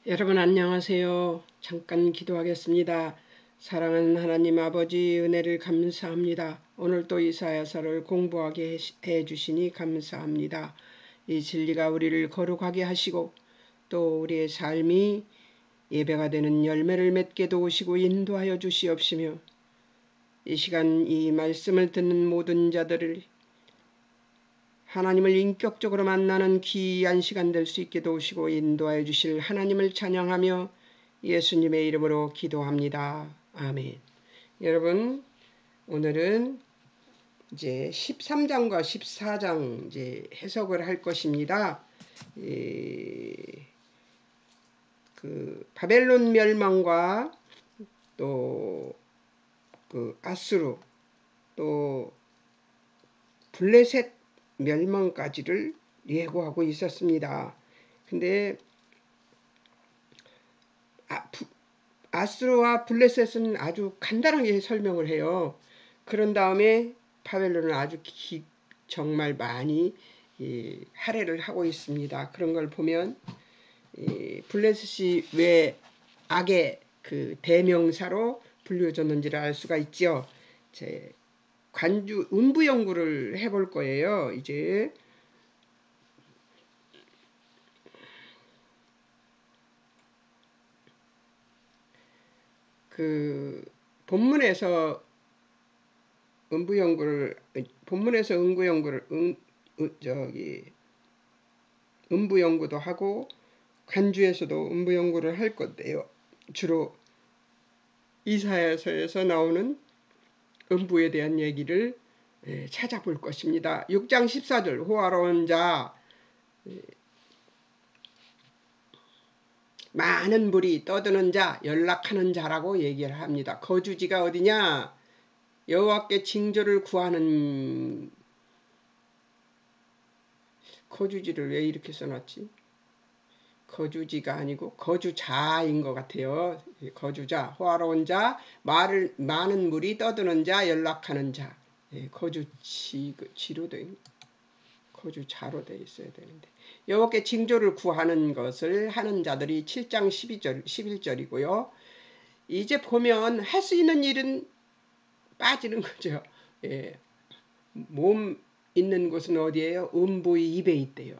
여러분 안녕하세요. 잠깐 기도하겠습니다. 사랑하는 하나님 아버지 은혜를 감사합니다. 오늘 또 이사야서를 공부하게 해주시니 감사합니다. 이 진리가 우리를 거룩하게 하시고 또 우리의 삶이 예배가 되는 열매를 맺게 도우시고 인도하여 주시옵시며 이 시간 이 말씀을 듣는 모든 자들을 하나님을 인격적으로 만나는 귀한 시간 될 수 있게 도우시고 인도하여 주실 하나님을 찬양하며 예수님의 이름으로 기도합니다. 아멘. 여러분 오늘은 이제 13장과 14장 이제 해석을 할 것입니다. 그 바벨론 멸망과 또 그 아수르 또 블레셋 멸망까지를 예고하고 있었습니다. 근데 아수르와 블레셋은 아주 간단하게 설명을 해요. 그런 다음에 바벨론은 아주 정말 많이 할애를 하고 있습니다. 그런 걸 보면 블레셋이 왜 악의 그 대명사로 불려졌는지를 알 수가 있죠. 제 관주 음부 연구를 해볼 거예요. 이제 그 본문에서 음부 연구를 음부 연구도 하고 관주에서도 음부 연구를 할 건데요. 주로 이사야서에서 나오는 음부에 대한 얘기를 찾아볼 것입니다. 6장 14절 호화로운 자 많은 물이 떠드는 자 연락하는 자라고 얘기를 합니다. 거주지가 어디냐? 여호와께 징조를 구하는 거주지를 왜 이렇게 써놨지? 거주지가 아니고 거주자인 것 같아요. 거주자, 호화로운 자, 많은 물이 떠드는 자, 연락하는 자. 거주지로 돼 거주자로 돼 있어야 되는데 여호와께 징조를 구하는 것을 하는 자들이 7장 11절이고요. 이제 보면 할 수 있는 일은 빠지는 거죠. 몸 있는 곳은 어디예요? 음부의 입에 있대요.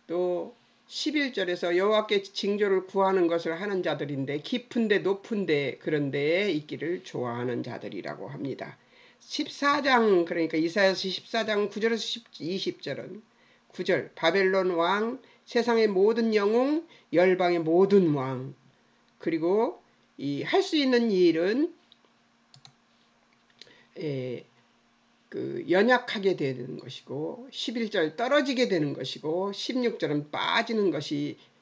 또 11절에서 여호와께 징조를 구하는 것을 하는 자들인데 깊은데 높은데 그런 데에 있기를 좋아하는 자들이라고 합니다. 14장 그러니까 이사야서 14장 9절에서 20절은 9절 바벨론 왕 세상의 모든 영웅 열방의 모든 왕 그리고 이 할 수 있는 일은 그 연약하게 되는 것이고 11절 떨어지게 되는 것이고 16절은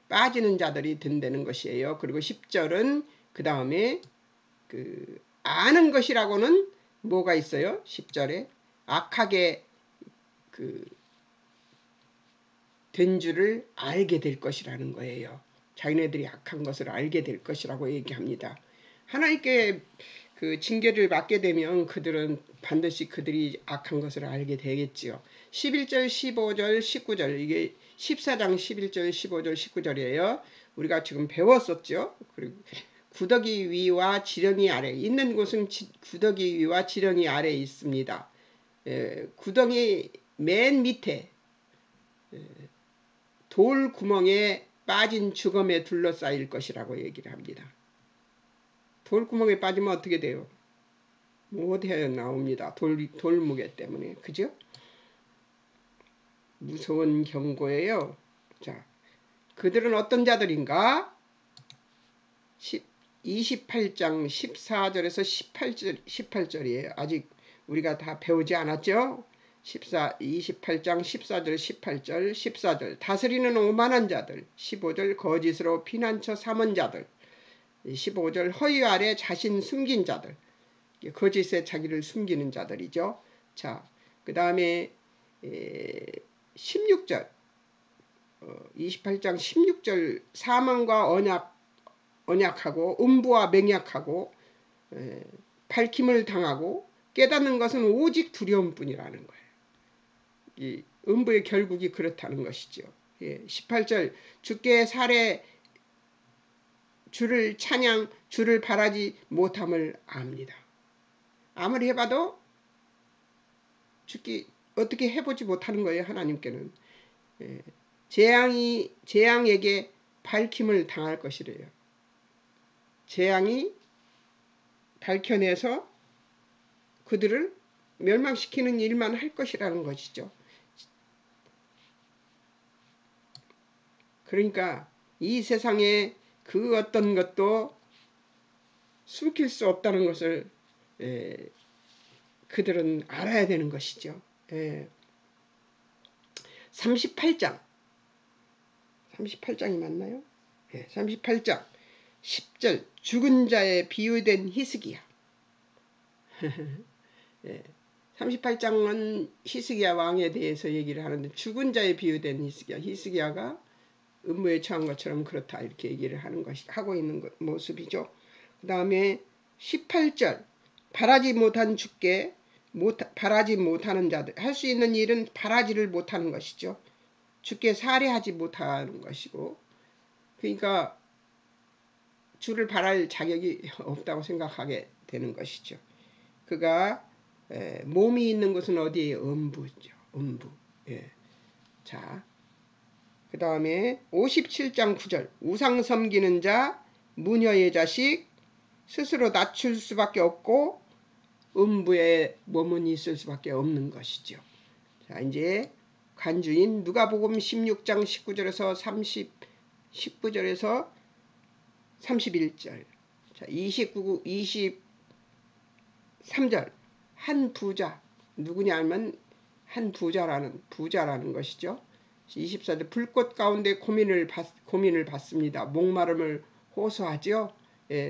빠지는 자들이 된다는 것이에요. 그리고 10절은 그 다음에 그 아는 것이라고는 뭐가 있어요? 10절에 악하게 된 줄을 알게 될 것이라는 거예요. 자기네들이 악한 것을 알게 될 것이라고 얘기합니다. 하나님께 그 징계를 받게 되면 그들은 반드시 그들이 악한 것을 알게 되겠지요. 11절, 15절, 19절 이게 14장 11절, 15절, 19절이에요. 우리가 지금 배웠었죠. 그리고 구더기 위와 지렁이 아래 있는 곳은 구더기 위와 지렁이 아래 있습니다. 구덩이 맨 밑에 돌 구멍에 빠진 죽음에 둘러싸일 것이라고 얘기를 합니다. 돌구멍에 빠지면 어떻게 돼요? 못 헤어 나옵니다. 돌무게 때문에. 그죠? 무서운 경고예요. 자, 그들은 어떤 자들인가? 28장 14절에서 18절이에요. 아직 우리가 다 배우지 않았죠? 28장 14절, 18절, 14절 다스리는 오만한 자들 15절 거짓으로 피난처 삼은 자들 15절 허위 아래 자신 숨긴 자들 거짓에 자기를 숨기는 자들이죠. 자, 그 다음에 16절 28장 16절 사망과 언약하고 음부와 맹약하고 밝힘을 당하고 깨닫는 것은 오직 두려움뿐이라는 거예요. 이 음부의 결국이 그렇다는 것이죠. 18절 주께 살에 주를 찬양 주를 바라지 못함을 압니다. 아무리 해봐도 주께 어떻게 해보지 못하는 거예요. 하나님께는. 재앙에게 밝힘을 당할 것이래요. 재앙이 밝혀내서 그들을 멸망시키는 일만 할 것이라는 것이죠. 그러니까 이 세상에 그 어떤 것도 숨길 수 없다는 것을 그들은 알아야 되는 것이죠. 38장이 맞나요? 38장 10절 죽은 자에 비유된 히스기야. 38장은 히스기야 왕에 대해서 얘기를 하는데 죽은 자에 비유된 히스기야가 음부에 처한 것처럼 그렇다 이렇게 얘기를 하고 있는 모습이죠. 그 다음에 18절 바라지 못한 주께 바라지 못하는 자들 할 수 있는 일은 바라지를 못하는 것이죠. 주께 살해하지 못하는 것이고 그러니까 주를 바랄 자격이 없다고 생각하게 되는 것이죠. 그가 몸이 있는 곳은 어디에요? 음부죠. 음부. 자, 그 다음에 57장 9절 우상 섬기는 자 무녀의 자식 스스로 낮출 수밖에 없고 음부에 몸은 있을 수밖에 없는 것이죠. 자, 이제 간주인 누가복음 16장 19절에서 19절에서 31절. 자, 23절. 한 부자. 누구냐 하면 한 부자라는 것이죠. 24절. 불꽃 가운데 고민을 받습니다. 목마름을 호소하죠.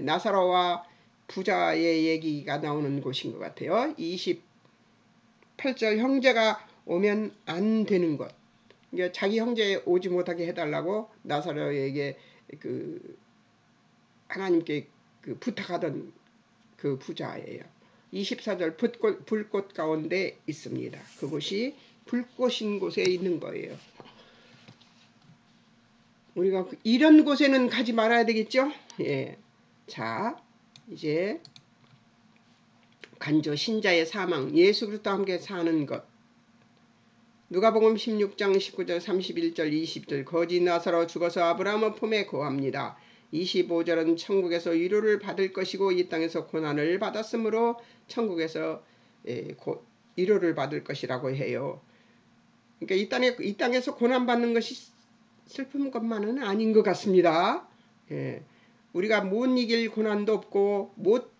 나사로와 부자의 얘기가 나오는 곳인 것 같아요. 28절. 형제가 오면 안 되는 것. 그러니까 자기 형제 오지 못하게 해달라고 나사로에게 하나님께 부탁하던 그 부자예요. 24절 불꽃 가운데 있습니다. 그곳이 불꽃인 곳에 있는 거예요. 우리가 이런 곳에는 가지 말아야 되겠죠? 자, 이제 간조 신자의 사망, 예수 그리스도와 함께 사는 것. 누가복음 16장 19절 31절 20절 거짓 나사로 죽어서 아브라함의 품에 거합니다. 25절은 천국에서 위로를 받을 것이고 이 땅에서 고난을 받았으므로 천국에서 위로를 받을 것이라고 해요. 그러니까 이 땅에서 고난받는 것이 슬픈 것만은 아닌 것 같습니다. 우리가 못 이길 고난도 없고 못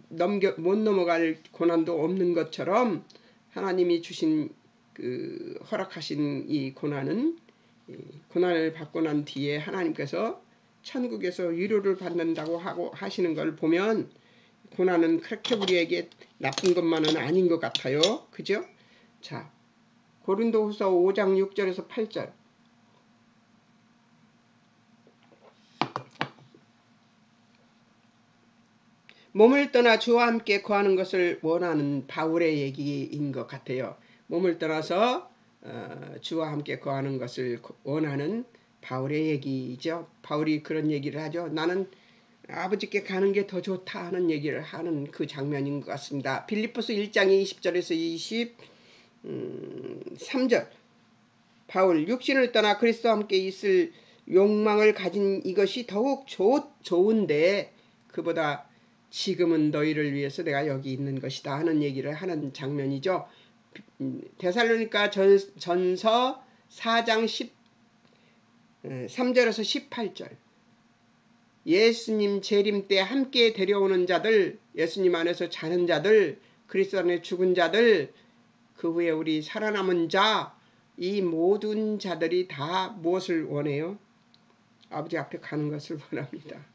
넘어갈 고난도 없는 것처럼 하나님이 주신 허락하신 이 고난은 고난을 받고 난 뒤에 하나님께서 천국에서 위로를 받는다고 하시는 걸 보면 고난은 그렇게 우리에게 나쁜 것만은 아닌 것 같아요. 그죠? 자, 고린도후서 5장 6절에서 8절. 몸을 떠나 주와 함께 거하는 것을 원하는 바울의 얘기인 것 같아요. 몸을 떠나서 주와 함께 거하는 것을 원하는 바울의 얘기죠. 바울이 그런 얘기를 하죠. 나는 아버지께 가는 게 더 좋다 하는 얘기를 하는 그 장면인 것 같습니다. 빌립보서 1장 20절에서 23절 바울 육신을 떠나 그리스도와 함께 있을 욕망을 가진 이것이 더욱 좋은데 그보다 지금은 너희를 위해서 내가 여기 있는 것이다 하는 얘기를 하는 장면이죠. 데살로니가 전서 4장 13절에서 18절 예수님 재림 때 함께 데려오는 자들, 예수님 안에서 자는 자들, 그리스도 안에 죽은 자들, 그 후에 우리 살아남은 자, 이 모든 자들이 다 무엇을 원해요? 아버지 앞에 가는 것을 원합니다.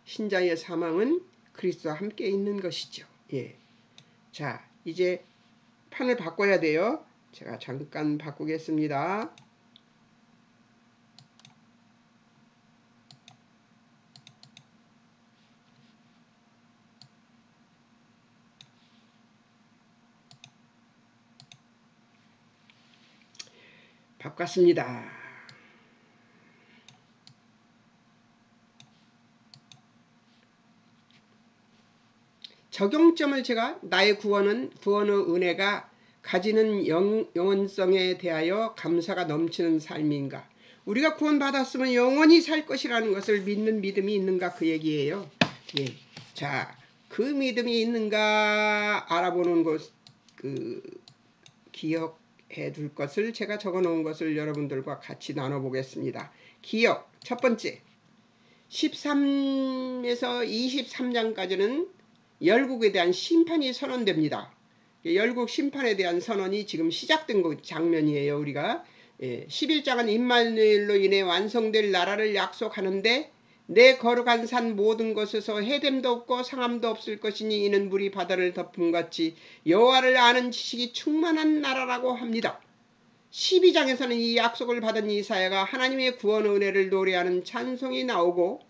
신자의 사망은 그리스도와 함께 있는 것이죠. 자, 이제 판을 바꿔야 돼요. 제가 잠깐 바꾸겠습니다. 바꿨습니다. 적용점을 제가 나의 구원의 은혜가 가지는 영원성에 대하여 감사가 넘치는 삶인가. 우리가 구원받았으면 영원히 살 것이라는 것을 믿는 믿음이 있는가 그 얘기예요. 예. 자, 그 믿음이 있는가 알아보는 것, 기억해 둘 것을 제가 적어 놓은 것을 여러분들과 같이 나눠보겠습니다. 기억, 첫 번째 13에서 23장까지는 열국에 대한 심판이 선언됩니다. 열국 심판에 대한 선언이 지금 시작된 장면이에요. 우리가 11장은 임마누엘로 인해 완성될 나라를 약속하는데 내 거룩한 산 모든 곳에서 해됨도 없고 상함도 없을 것이니 이는 물이 바다를 덮음같이 여호와를 아는 지식이 충만한 나라라고 합니다. 12장에서는 이 약속을 받은 이사야가 하나님의 구원 은혜를 노래하는 찬송이 나오고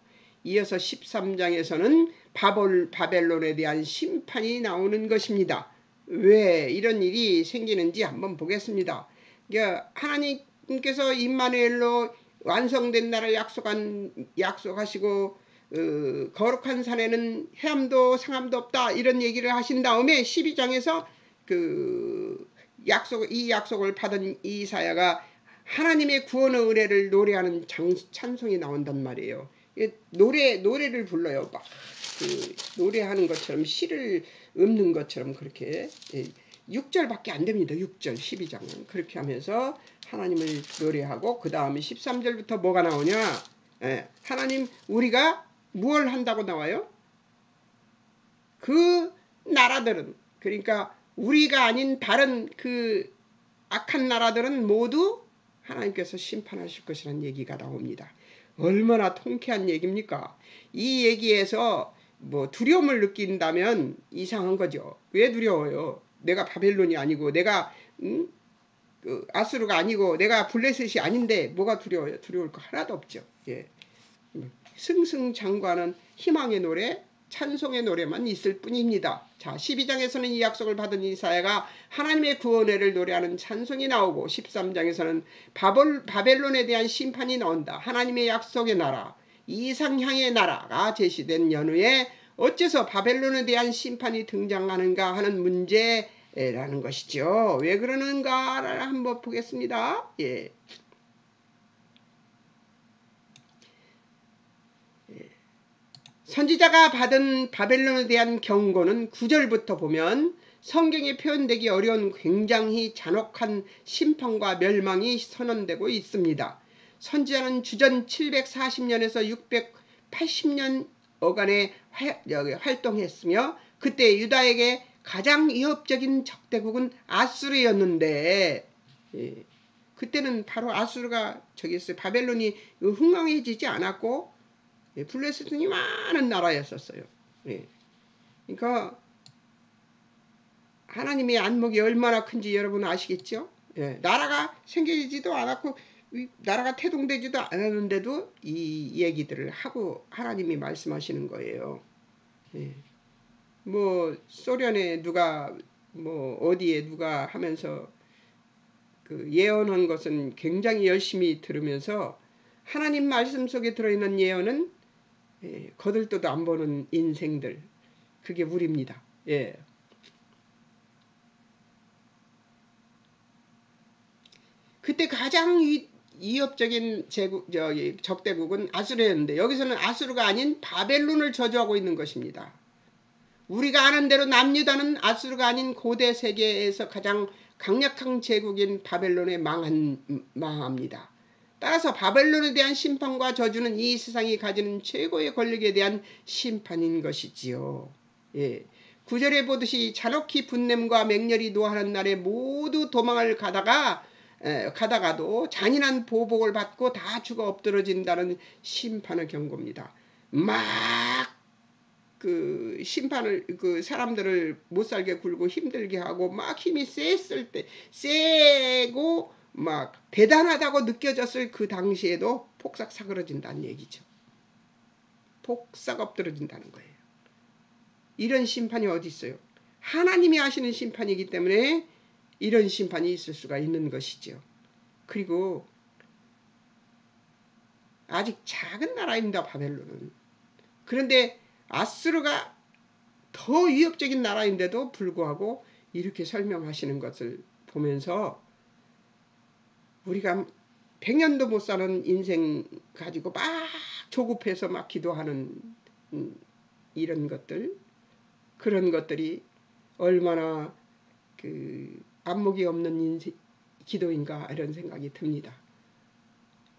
이어서 13장에서는 바벨론에 대한 심판이 나오는 것입니다. 왜 이런 일이 생기는지 한번 보겠습니다. 하나님께서 임마누엘로 완성된 나라를 약속하시고 거룩한 산에는 해함도 상함도 없다 이런 얘기를 하신 다음에 12장에서 이 약속을 받은 이사야가 하나님의 구원의 은혜를 노래하는 찬송이 나온단 말이에요. 노래를 불러요. 막 노래하는 것처럼 시를 읊는 것처럼 그렇게 6절밖에 안 됩니다. 6절 12장은 그렇게 하면서 하나님을 노래하고 그 다음에 13절부터 뭐가 나오냐. 하나님 우리가 무엇을 한다고 나와요? 그 나라들은 그러니까 우리가 아닌 다른 그 악한 나라들은 모두 하나님께서 심판하실 것이라는 얘기가 나옵니다. 얼마나 통쾌한 얘기입니까? 이 얘기에서 뭐 두려움을 느낀다면 이상한 거죠. 왜 두려워요? 내가 바벨론이 아니고 내가 아수르가 아니고 내가 블레셋이 아닌데 뭐가 두려워요? 두려울 거 하나도 없죠. 예. 승승장구하는 희망의 노래, 찬송의 노래만 있을 뿐입니다. 자, 12장에서는 이 약속을 받은 이사야가 하나님의 구원회를 노래하는 찬송이 나오고 13장에서는 바벨론에 대한 심판이 나온다. 하나님의 약속의 나라, 이상향의 나라가 제시된 연후에 어째서 바벨론에 대한 심판이 등장하는가 하는 문제라는 것이죠. 왜 그러는가를 한번 보겠습니다. 예. 선지자가 받은 바벨론에 대한 경고는 9절부터 보면 성경에 표현되기 어려운 굉장히 잔혹한 심판과 멸망이 선언되고 있습니다. 선지자는 주전 740년에서 680년 어간에 활동했으며 그때 유다에게 가장 위협적인 적대국은 아수르였는데 그때는 바로 아수르가 저기 있어요. 바벨론이 흥왕해지지 않았고 블레셋이 많은 나라였었어요. 그러니까 하나님의 안목이 얼마나 큰지 여러분 아시겠죠? 나라가 생기지도 않았고 나라가 태동되지도 않았는데도 이 얘기들을 하고 하나님이 말씀하시는 거예요. 뭐 소련에 누가 뭐 어디에 누가 하면서 그 예언한 것은 굉장히 열심히 들으면서 하나님 말씀 속에 들어있는 예언은 거들떠도 안 보는 인생들, 그게 우리입니다. 그때 가장 위협적인 적대국은 아수르였는데 여기서는 아수르가 아닌 바벨론을 저주하고 있는 것입니다. 우리가 아는 대로 남유다는 아수르가 아닌 고대 세계에서 가장 강력한 제국인 바벨론에 망합니다. 따라서 바벨론에 대한 심판과 저주는 이 세상이 가지는 최고의 권력에 대한 심판인 것이지요. 9절에 보듯이 잔혹히 분냄과 맹렬히 노하는 날에 모두 도망을 가다가도 잔인한 보복을 받고 다 죽어 엎드러진다는 심판의 경고입니다. 막 심판을 사람들을 못살게 굴고 힘들게 하고 막 힘이 세고 막 대단하다고 느껴졌을 그 당시에도 폭삭 사그러진다는 얘기죠. 폭삭 엎드러진다는 거예요. 이런 심판이 어디 있어요? 하나님이 하시는 심판이기 때문에 이런 심판이 있을 수가 있는 것이죠. 그리고 아직 작은 나라입니다. 바벨론은. 그런데 아수르가 더 위협적인 나라인데도 불구하고 이렇게 설명하시는 것을 보면서 우리가 100년도 못 사는 인생 가지고 막 조급해서 막 기도하는 이런 것들, 그런 것들이 얼마나 그 안목이 없는 기도인가 이런 생각이 듭니다.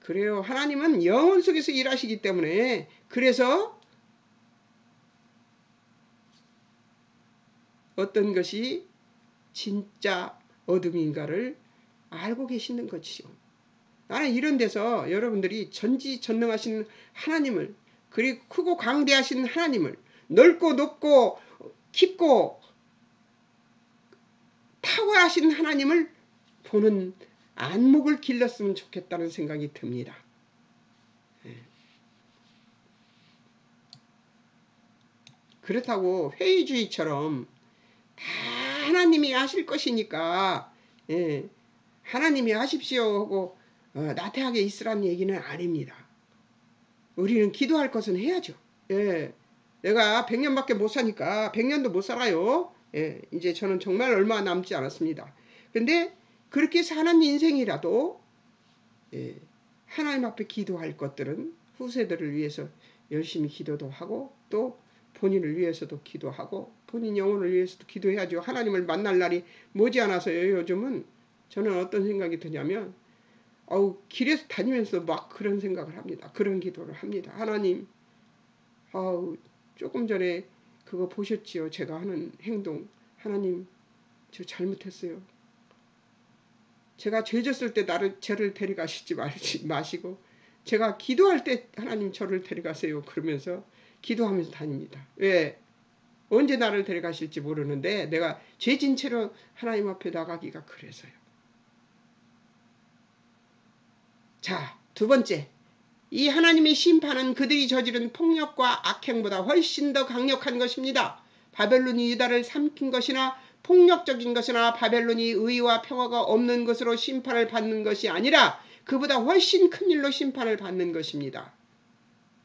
그래요. 하나님은 영혼 속에서 일하시기 때문에 그래서 어떤 것이 진짜 어둠인가를 알고 계시는 것이죠. 나는 이런 데서 여러분들이 전지전능하신 하나님을, 그리고 크고 강대하신 하나님을, 넓고 높고 깊고 탁월하신 하나님을 보는 안목을 길렀으면 좋겠다는 생각이 듭니다. 그렇다고 회의주의처럼 다 하나님이 하실 것이니까 하나님이 하십시오 하고 나태하게 있으라는 얘기는 아닙니다. 우리는 기도할 것은 해야죠. 내가 100년밖에 못 사니까 100년도 못 살아요. 이제 저는 정말 얼마 남지 않았습니다. 근데 그렇게 사는 인생이라도 하나님 앞에 기도할 것들은 후세들을 위해서 열심히 기도도 하고 또 본인을 위해서도 기도하고 본인 영혼을 위해서도 기도해야죠. 하나님을 만날 날이 머지않아서요. 요즘은 저는 어떤 생각이 드냐면 길에서 다니면서 막 그런 생각을 합니다. 그런 기도를 합니다. 하나님, 조금 전에 그거 보셨지요? 제가 하는 행동. 하나님, 저 잘못했어요. 제가 죄졌을 때 저를 데려가시지 마시고 제가 기도할 때 하나님 저를 데려가세요. 그러면서 기도하면서 다닙니다. 왜? 언제 나를 데려가실지 모르는데 내가 죄진 채로 하나님 앞에 나가기가 그래서요. 자, 두 번째. 이 하나님의 심판은 그들이 저지른 폭력과 악행보다 훨씬 더 강력한 것입니다. 바벨론이 유다를 삼킨 것이나 폭력적인 것이나 바벨론이 의와 평화가 없는 것으로 심판을 받는 것이 아니라 그보다 훨씬 큰 일로 심판을 받는 것입니다.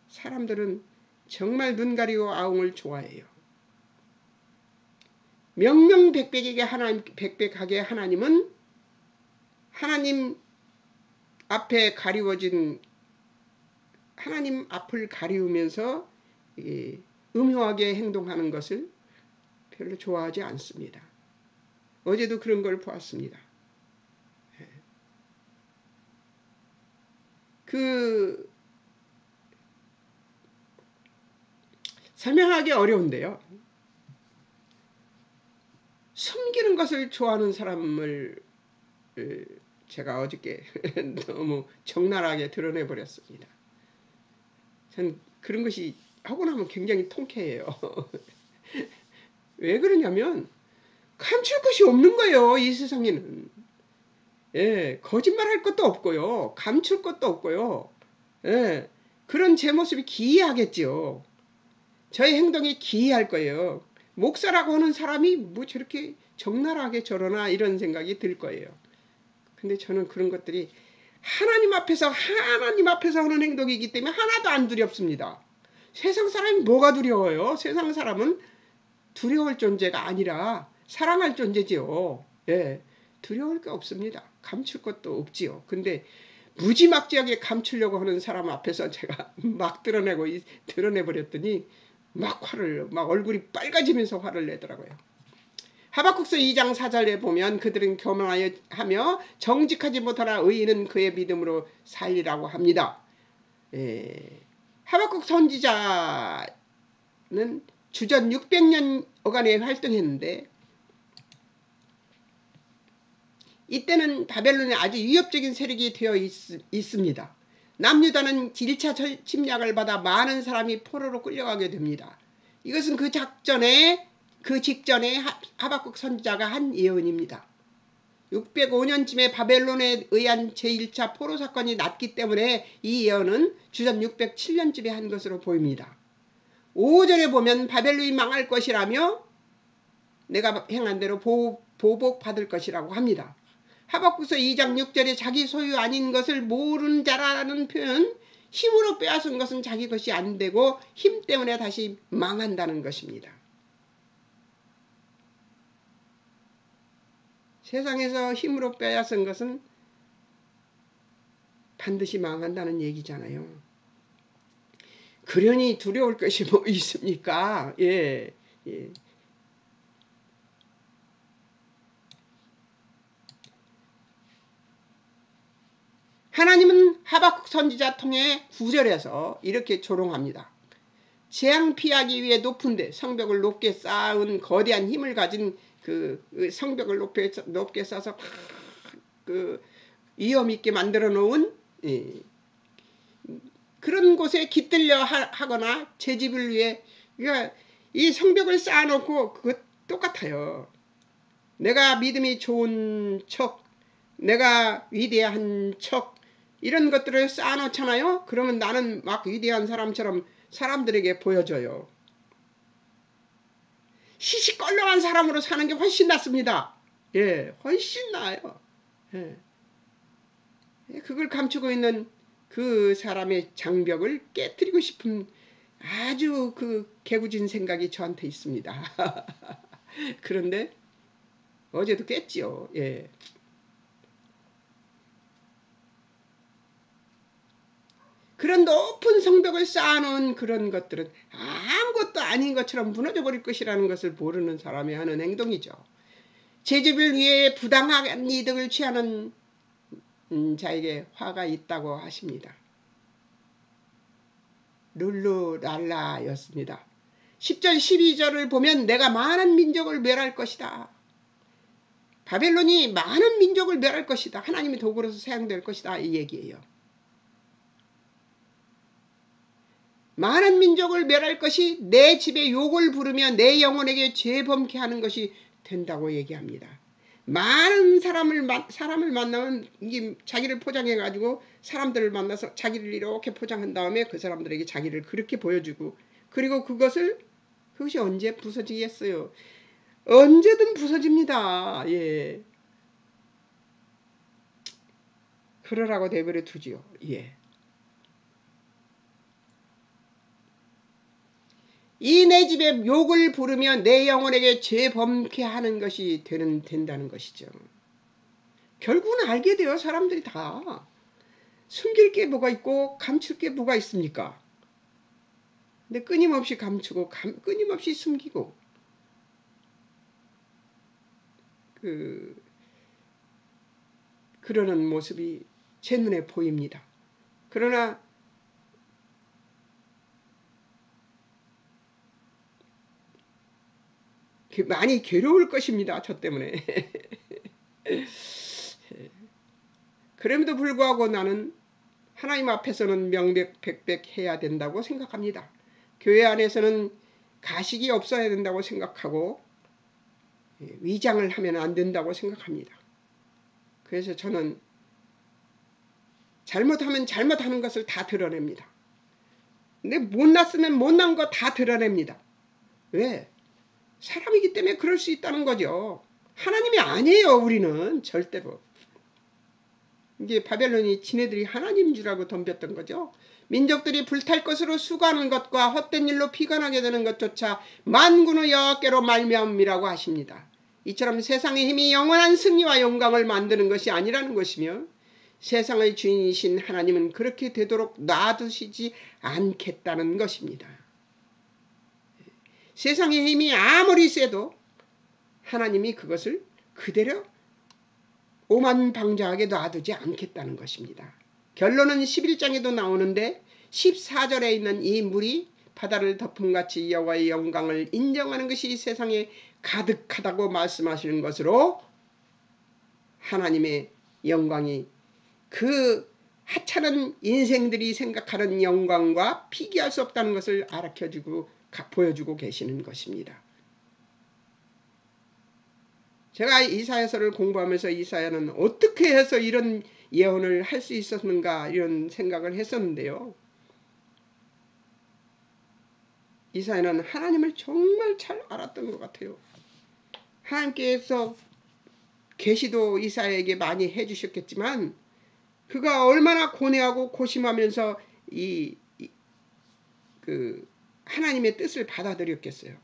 사람들은 정말 눈 가리고 아웅을 좋아해요. 명명백백하게 하나님은 하나님 앞에 가리워진 하나님 앞을 가리우면서 음흉하게 행동하는 것을 별로 좋아하지 않습니다. 어제도 그런 걸 보았습니다. 설명하기 어려운데요. 숨기는 것을 좋아하는 사람을 제가 어저께 너무 적나라하게 드러내버렸습니다. 전 그런 것이 하고 나면 굉장히 통쾌해요. 왜 그러냐면 감출 것이 없는 거예요. 이 세상에는. 거짓말할 것도 없고요. 감출 것도 없고요. 그런 제 모습이 기이하겠죠. 저의 행동이 기이할 거예요. 목사라고 하는 사람이 뭐 저렇게 적나라하게 저러나 이런 생각이 들 거예요. 근데 저는 그런 것들이 하나님 앞에서 하는 행동이기 때문에 하나도 안 두렵습니다. 세상 사람이 뭐가 두려워요? 세상 사람은 두려울 존재가 아니라 사랑할 존재지요. 두려울 게 없습니다. 감출 것도 없지요. 근데 무지막지하게 감추려고 하는 사람 앞에서 제가 막 드러내버렸더니 막 얼굴이 빨개지면서 화를 내더라고요. 하박국서 2장 4절에 보면 그들은 교만하여 하며 정직하지 못하나 의인은 그의 믿음으로 살리라고 합니다. 하박국 선지자는 주전 600년 어간에 활동했는데 이때는 바벨론에 아주 위협적인 세력이 되어 있습니다. 남유다는 1차 침략을 받아 많은 사람이 포로로 끌려가게 됩니다. 이것은 그 직전에 하박국 선지자가 한 예언입니다. 605년쯤에 바벨론에 의한 제1차 포로 사건이 났기 때문에 이 예언은 주전 607년쯤에 한 것으로 보입니다. 5절에 보면 바벨론이 망할 것이라며 내가 행한 대로 보복받을 것이라고 합니다. 하박국서 2장 6절에 자기 소유 아닌 것을 모르는 자라는 표현, 힘으로 빼앗은 것은 자기 것이 안 되고 힘 때문에 다시 망한다는 것입니다. 세상에서 힘으로 빼앗은 것은 반드시 망한다는 얘기잖아요. 그러니 두려울 것이 뭐 있습니까? 예, 예. 하나님은 하박국 선지자 통해 9절에서 이렇게 조롱합니다. 재앙 피하기 위해 높은데 성벽을 높게 쌓은 거대한 힘을 가진 그 성벽을 높게 쌓아서 그 위험 있게 만들어 놓은 그런 곳에 깃들려 하거나 제 집을 위해 그러니까 이 성벽을 쌓아놓고 그거 똑같아요. 내가 믿음이 좋은 척, 내가 위대한 척 이런 것들을 쌓아놓잖아요. 그러면 나는 막 위대한 사람처럼 사람들에게 보여줘요. 시시껄렁한 사람으로 사는 게 훨씬 낫습니다. 예, 훨씬 나아요. 예. 그걸 감추고 있는 그 사람의 장벽을 깨뜨리고 싶은 아주 그 개구진 생각이 저한테 있습니다. 그런데 어제도 깼지요. 예. 그런 높은 성벽을 쌓아놓은 그런 것들은 아무것도 아닌 것처럼 무너져 버릴 것이라는 것을 모르는 사람이 하는 행동이죠. 제 집을 위해 부당한 이득을 취하는 자에게 화가 있다고 하십니다. 룰루랄라였습니다. 10절 12절을 보면 내가 많은 민족을 멸할 것이다. 바벨론이 많은 민족을 멸할 것이다. 하나님의 도구로서 사용될 것이다. 이 얘기예요. 많은 민족을 멸할 것이 내 집에 욕을 부르며 내 영혼에게 죄범케 하는 것이 된다고 얘기합니다. 많은 사람을 만나면 이게 자기를 포장해가지고 사람들을 만나서 자기를 이렇게 포장한 다음에 그 사람들에게 자기를 그렇게 보여주고 그리고 그것이 언제 부서지겠어요? 언제든 부서집니다. 예. 그러라고 내버려 두지요. 예. 이 내 집에 욕을 부르며 내 영혼에게 죄범케 하는 것이 된다는 것이죠. 결국은 알게 돼요. 사람들이 다. 숨길 게 뭐가 있고 감출 게 뭐가 있습니까? 근데 끊임없이 감추고 끊임없이 숨기고 그러는 모습이 제 눈에 보입니다. 그러나 많이 괴로울 것입니다. 저 때문에. 그럼에도 불구하고 나는 하나님 앞에서는 명백백백해야 된다고 생각합니다. 교회 안에서는 가식이 없어야 된다고 생각하고 위장을 하면 안 된다고 생각합니다. 그래서 저는 잘못하면 잘못하는 것을 다 드러냅니다. 근데 못났으면 못난 거 다 드러냅니다. 왜? 사람이기 때문에 그럴 수 있다는 거죠. 하나님이 아니에요. 우리는 절대로. 이게 바벨론이 지네들이 하나님인 줄 알고 덤볐던 거죠. 민족들이 불탈 것으로 수고하는 것과 헛된 일로 피곤하게 되는 것조차 만군의 여호와께로 말미암이라고 하십니다. 이처럼 세상의 힘이 영원한 승리와 영광을 만드는 것이 아니라는 것이며 세상의 주인이신 하나님은 그렇게 되도록 놔두시지 않겠다는 것입니다. 세상의 힘이 아무리 세도 하나님이 그것을 그대로 오만방자하게 놔두지 않겠다는 것입니다. 결론은 11장에도 나오는데 14절에 있는 이 물이 바다를 덮음같이 여호와의 영광을 인정하는 것이 세상에 가득하다고 말씀하시는 것으로 하나님의 영광이 그 하찮은 인생들이 생각하는 영광과 비교할 수 없다는 것을 알려주고 보여주고 계시는 것입니다. 제가 이사야서를 공부하면서 이사야는 어떻게 해서 이런 예언을 할 수 있었는가 이런 생각을 했었는데요. 이사야는 하나님을 정말 잘 알았던 것 같아요. 하나님께서 계시도 이사야에게 많이 해주셨겠지만 그가 얼마나 고뇌하고 고심하면서 그 하나님의 뜻을 받아들였겠어요.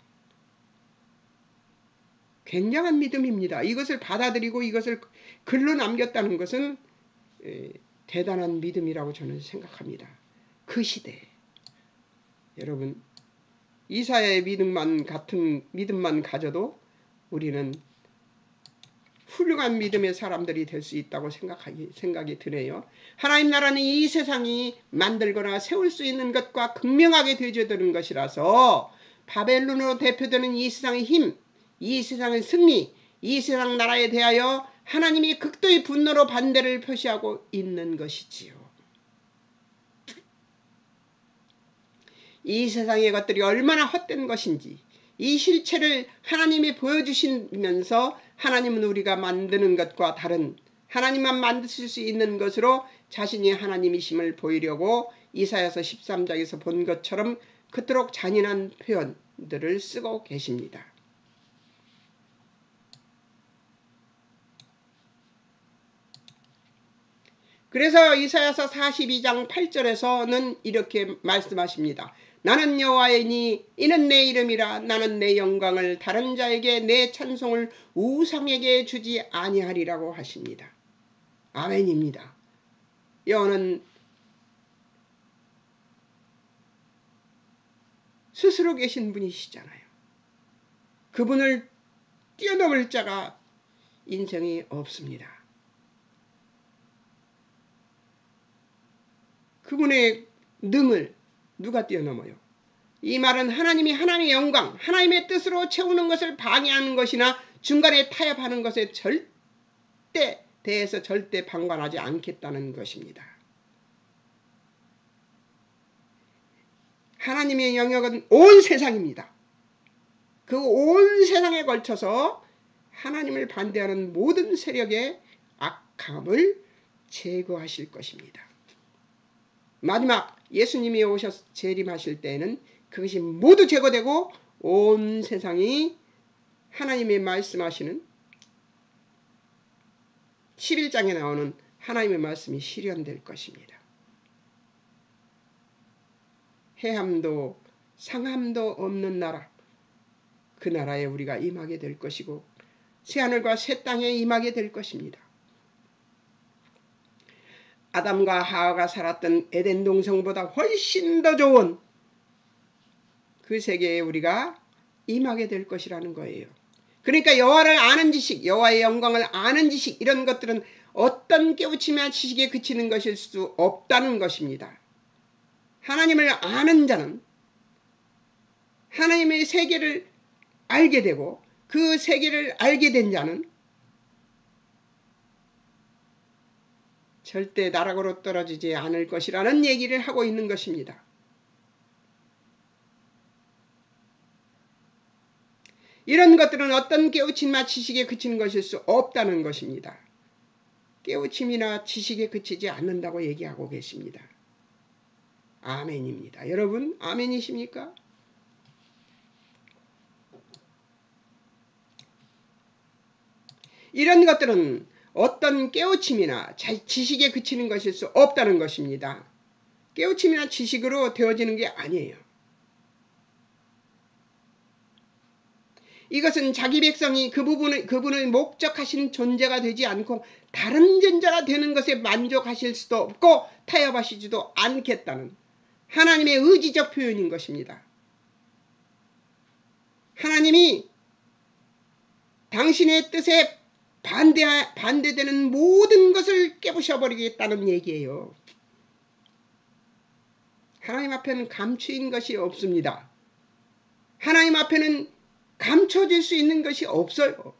굉장한 믿음입니다. 이것을 받아들이고 이것을 글로 남겼다는 것은 대단한 믿음이라고 저는 생각합니다. 그 시대에 여러분 이사야의 믿음만 같은 믿음만 가져도 우리는 훌륭한 믿음의 사람들이 될 수 있다고 생각이 드네요. 하나님 나라는 이 세상이 만들거나 세울 수 있는 것과 극명하게 대조되는 것이라서 바벨론으로 대표되는 이 세상의 힘, 이 세상의 승리, 이 세상 나라에 대하여 하나님이 극도의 분노로 반대를 표시하고 있는 것이지요. 이 세상의 것들이 얼마나 헛된 것인지 이 실체를 하나님이 보여주시면서 하나님은 우리가 만드는 것과 다른 하나님만 만드실 수 있는 것으로 자신이 하나님이심을 보이려고 이사야서 13장에서 본 것처럼 그토록 잔인한 표현들을 쓰고 계십니다. 그래서 이사야서 42장 8절에서는 이렇게 말씀하십니다. 나는 여호와이니 이는 내 이름이라. 나는 내 영광을 다른 자에게 내 찬송을 우상에게 주지 아니하리라고 하십니다. 아멘입니다. 여호와는 스스로 계신 분이시잖아요. 그분을 뛰어넘을 자가 인생이 없습니다. 그분의 능을 누가 뛰어넘어요? 이 말은 하나님이 하나님의 영광, 하나님의 뜻으로 채우는 것을 방해하는 것이나 중간에 타협하는 것에 대해서 절대 방관하지 않겠다는 것입니다. 하나님의 영역은 온 세상입니다. 그 온 세상에 걸쳐서 하나님을 반대하는 모든 세력의 악함을 제거하실 것입니다. 마지막 예수님이 오셔서 재림하실 때에는 그것이 모두 제거되고 온 세상이 하나님의 말씀하시는 11장에 나오는 하나님의 말씀이 실현될 것입니다. 해함도 상함도 없는 나라, 그 나라에 우리가 임하게 될 것이고 새하늘과 새 땅에 임하게 될 것입니다. 아담과 하와가 살았던 에덴 동성보다 훨씬 더 좋은 그 세계에 우리가 임하게 될 것이라는 거예요. 그러니까 여호와를 아는 지식, 여호와의 영광을 아는 지식, 이런 것들은 어떤 깨우침이나 지식에 그치는 것일 수 없다는 것입니다. 하나님을 아는 자는 하나님의 세계를 알게 되고 그 세계를 알게 된 자는 절대 나락으로 떨어지지 않을 것이라는 얘기를 하고 있는 것입니다. 이런 것들은 어떤 깨우침이나 지식에 그치는 것일 수 없다는 것입니다. 깨우침이나 지식에 그치지 않는다고 얘기하고 계십니다. 아멘입니다. 여러분 아멘이십니까? 이런 것들은 어떤 깨우침이나 지식에 그치는 것일 수 없다는 것입니다. 깨우침이나 지식으로 되어지는 게 아니에요. 이것은 자기 백성이 그분을 목적하신 존재가 되지 않고 다른 존재가 되는 것에 만족하실 수도 없고 타협하시지도 않겠다는 하나님의 의지적 표현인 것입니다. 하나님이 당신의 뜻에 반대되는 모든 것을 깨부셔버리겠다는 얘기예요. 하나님 앞에는 감추인 것이 없습니다. 하나님 앞에는 감춰질 수 있는 것이 없어요.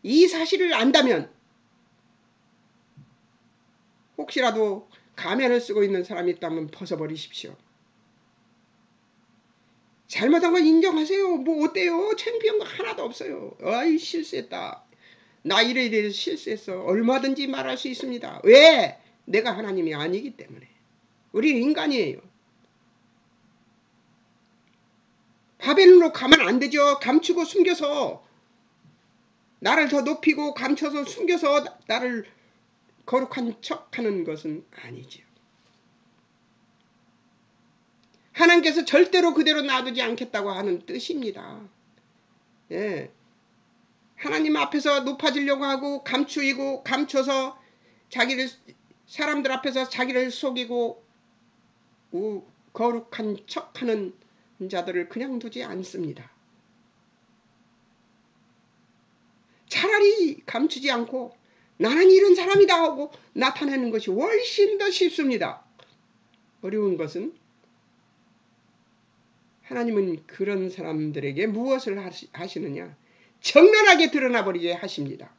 이 사실을 안다면 혹시라도 가면을 쓰고 있는 사람이 있다면 벗어버리십시오. 잘못한 건 인정하세요. 뭐 어때요? 창피한 거 하나도 없어요. 아이 실수했다. 나 이래 실수했어. 얼마든지 말할 수 있습니다. 왜? 내가 하나님이 아니기 때문에. 우리는 인간이에요. 바벨론으로 가면 안 되죠. 감추고 숨겨서 나를 더 높이고 감춰서 숨겨서 나를 거룩한 척하는 것은 아니죠. 하나님께서 절대로 그대로 놔두지 않겠다고 하는 뜻입니다. 예. 하나님 앞에서 높아지려고 하고 감추이고 감춰서 자기를 사람들 앞에서 자기를 속이고 거룩한 척하는 자들을 그냥 두지 않습니다. 차라리 감추지 않고 나는 이런 사람이다 하고 나타내는 것이 훨씬 더 쉽습니다. 어려운 것은 하나님은 그런 사람들에게 무엇을 하시느냐? 적나라하게 드러나버리게 하십니다.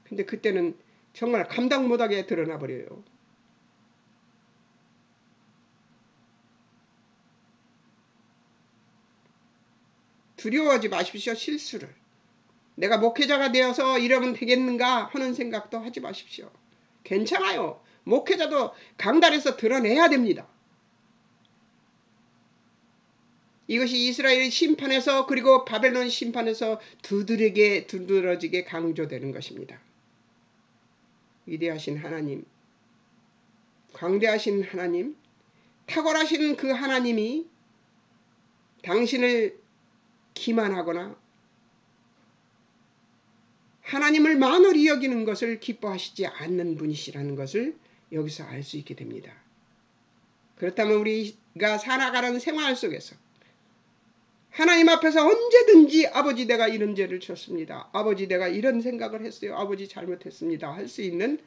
근데 그때는 정말 감당 못하게 드러나버려요. 두려워하지 마십시오. 실수를. 내가 목회자가 되어서 이러면 되겠는가 하는 생각도 하지 마십시오. 괜찮아요. 목회자도 강단에서 드러내야 됩니다. 이것이 이스라엘 심판에서 그리고 바벨론 심판에서 두드러지게 강조되는 것입니다. 위대하신 하나님, 광대하신 하나님, 탁월하신 그 하나님이 당신을 기만하거나 하나님을 만홀히 여기는 것을 기뻐하시지 않는 분이시라는 것을 여기서 알 수 있게 됩니다. 그렇다면 우리가 살아가는 생활 속에서 하나님 앞에서 언제든지 아버지 내가 이런 죄를 졌습니다. 아버지 내가 이런 생각을 했어요. 아버지 잘못했습니다. 할 수 있는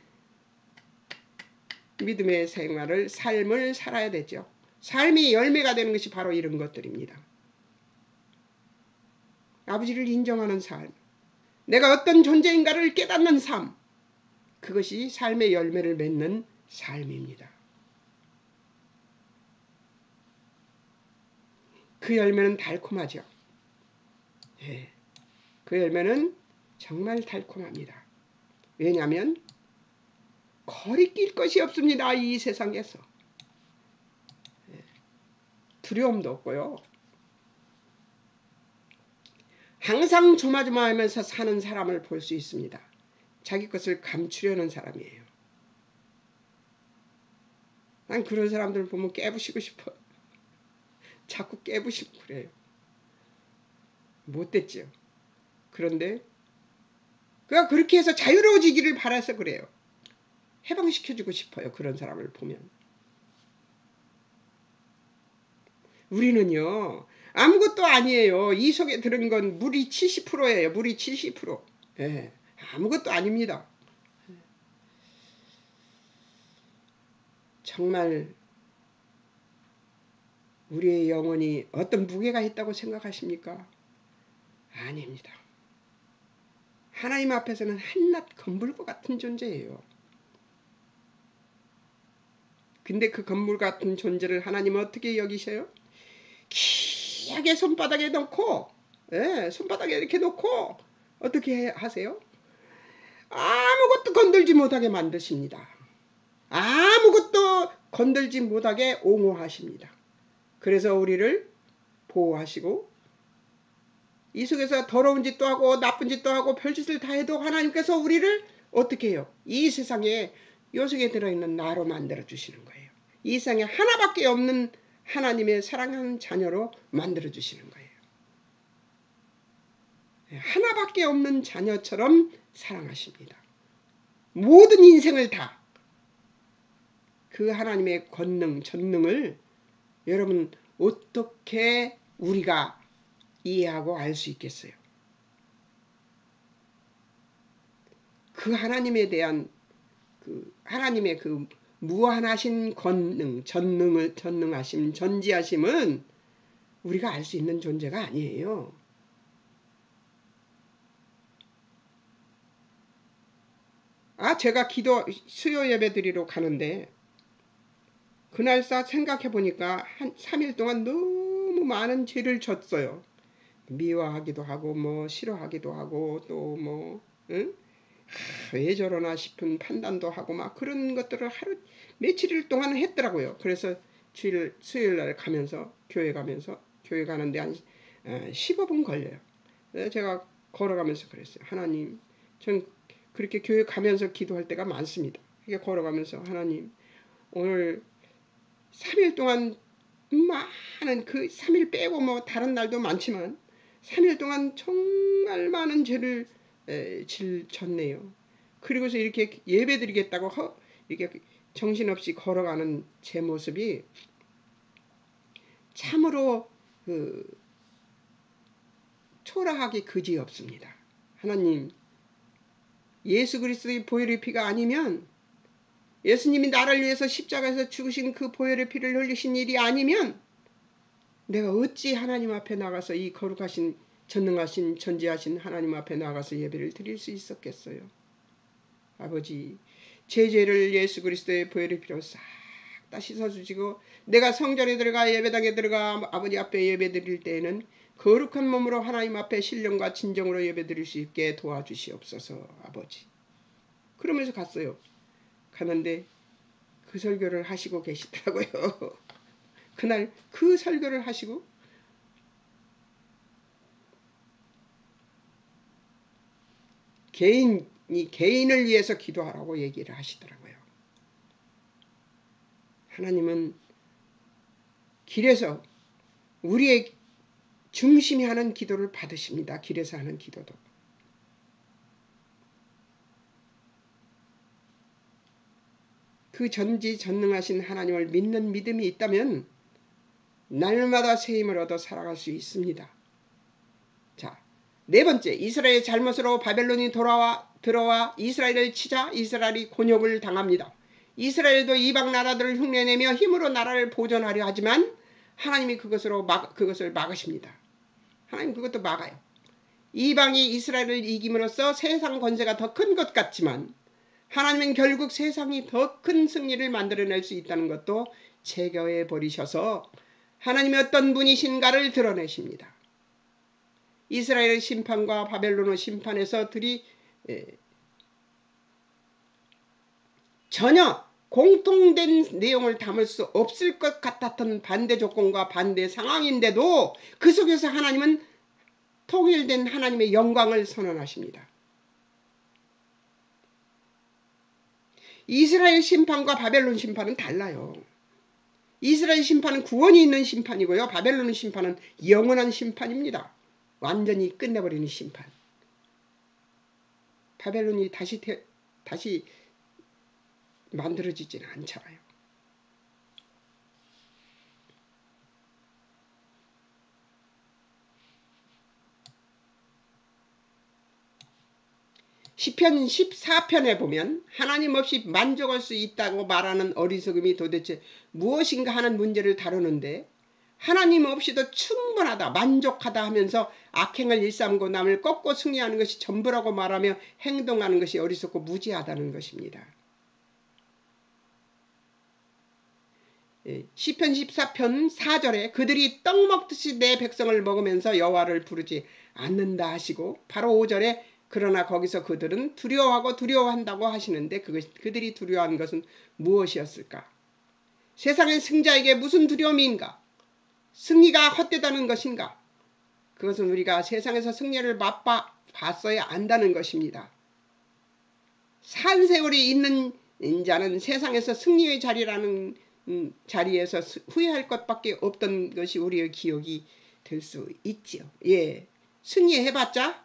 믿음의 생활을 삶을 살아야 되죠. 삶이 열매가 되는 것이 바로 이런 것들입니다. 아버지를 인정하는 삶, 내가 어떤 존재인가를 깨닫는 삶, 그것이 삶의 열매를 맺는 삶입니다. 그 열매는 달콤하죠. 예, 그 열매는 정말 달콤합니다. 왜냐하면 거리낄 것이 없습니다. 이 세상에서. 예, 두려움도 없고요. 항상 조마조마하면서 사는 사람을 볼 수 있습니다. 자기 것을 감추려는 사람이에요. 난 그런 사람들 보면 깨부시고 싶어. 자꾸 깨부시고 그래요. 못됐죠. 그런데 그가 그렇게 해서 자유로워지기를 바라서 그래요. 해방시켜주고 싶어요. 그런 사람을 보면. 우리는요. 아무것도 아니에요. 이 속에 들은 건 물이 70%예요. 물이 70%. 예, 아무것도 아닙니다. 정말 우리의 영혼이 어떤 무게가 있다고 생각하십니까? 아닙니다. 하나님 앞에서는 한낱 건물과 같은 존재예요. 근데 그 건물 같은 존재를 하나님은 어떻게 여기셔요? 귀하게 손바닥에 넣고, 예, 손바닥에 이렇게 놓고 어떻게 하세요? 아무것도 건들지 못하게 만드십니다. 아무것도 건들지 못하게 옹호하십니다. 그래서 우리를 보호하시고 이 속에서 더러운 짓도 하고 나쁜 짓도 하고 별짓을 다 해도 하나님께서 우리를 어떻게 해요? 이 세상에 요 속에 들어있는 나로 만들어 주시는 거예요. 이 세상에 하나밖에 없는 하나님의 사랑하는 자녀로 만들어 주시는 거예요. 하나밖에 없는 자녀처럼 사랑하십니다. 모든 인생을 다 그 하나님의 권능, 전능을 여러분 어떻게 우리가 이해하고 알 수 있겠어요? 그 하나님에 대한 그 하나님의 그 무한하신 권능, 전능하심, 전지하심은 우리가 알 수 있는 존재가 아니에요. 제가 수요 예배 드리러 가는데 그날따 생각해 보니까 한 3일 동안 너무 많은 죄를 졌어요. 미워하기도 하고 뭐 싫어하기도 하고 또 뭐 응? 왜 저러나 싶은 판단도 하고 막 그런 것들을 하루 며칠 동안 했더라고요. 그래서 수요일 날 가면서 교회 가는데 한 15분 걸려요. 그래서 제가 걸어가면서 그랬어요. 하나님, 전 그렇게 교회 가면서 기도할 때가 많습니다. 이게 걸어가면서 하나님, 오늘 3일 동안 많은 그 3일 빼고 뭐 다른 날도 많지만 3일 동안 정말 많은 죄를 졌네요. 그리고서 이렇게 예배 드리겠다고 이렇게 정신없이 걸어가는 제 모습이 참으로 초라하기 그지없습니다. 하나님, 예수 그리스도의 보혈의 피가 아니면, 예수님이 나를 위해서 십자가에서 죽으신 그 보혈의 피를 흘리신 일이 아니면 내가 어찌 하나님 앞에 나가서 이 거룩하신 전능하신 전지하신 하나님 앞에 나가서 예배를 드릴 수 있었겠어요. 아버지, 제 죄를 예수 그리스도의 보혈의 피로 싹 다 씻어주시고 내가 성전에 들어가 예배당에 들어가 아버지 앞에 예배 드릴 때에는 거룩한 몸으로 하나님 앞에 신령과 진정으로 예배 드릴 수 있게 도와주시옵소서. 아버지. 그러면서 갔어요. 가는데 그 설교를 하시고 계시더라고요. 그날 그 설교를 하시고 개인을 위해서 기도하라고 얘기를 하시더라고요. 하나님은 길에서 우리의 중심이 하는 기도를 받으십니다. 길에서 하는 기도도. 그 전지전능하신 하나님을 믿는 믿음이 있다면 날마다 새 힘을 얻어 살아갈 수 있습니다. 자, 네 번째, 이스라엘의 잘못으로 바벨론이 들어와 이스라엘을 치자 이스라엘이 곤욕을 당합니다. 이스라엘도 이방 나라들을 흉내내며 힘으로 나라를 보존하려 하지만 하나님이 그것을 막으십니다. 하나님 그것도 막아요. 이방이 이스라엘을 이김으로써 세상 권세가 더 큰 것 같지만 하나님은 결국 세상이 더 큰 승리를 만들어낼 수 있다는 것도 제거해 버리셔서 하나님이 어떤 분이신가를 드러내십니다. 이스라엘의 심판과 바벨론의 심판에서 전혀 공통된 내용을 담을 수 없을 것 같았던 반대 조건과 반대 상황인데도 그 속에서 하나님은 통일된 하나님의 영광을 선언하십니다. 이스라엘 심판과 바벨론 심판은 달라요. 이스라엘 심판은 구원이 있는 심판이고요. 바벨론 심판은 영원한 심판입니다. 완전히 끝내버리는 심판. 바벨론이 다시 만들어지지는 않잖아요. 시편 14편에 보면 하나님 없이 만족할 수 있다고 말하는 어리석음이 도대체 무엇인가 하는 문제를 다루는데 하나님 없이도 충분하다, 만족하다 하면서 악행을 일삼고 남을 꺾고 승리하는 것이 전부라고 말하며 행동하는 것이 어리석고 무지하다는 것입니다. 시편 14편 4절에 그들이 떡 먹듯이 내 백성을 먹으면서 여호와를 부르지 않는다 하시고 바로 5절에 그러나 거기서 그들은 두려워하고 두려워한다고 하시는데 그들이 두려워하는 것은 무엇이었을까? 세상의 승자에게 무슨 두려움인가? 승리가 헛되다는 것인가? 그것은 우리가 세상에서 승리를 맛봤어야 안다는 것입니다. 산 세월이 있는 자는 세상에서 승리의 자리라는 자리에서 후회할 것밖에 없던 것이 우리의 기억이 될 수 있지요. 예, 승리해봤자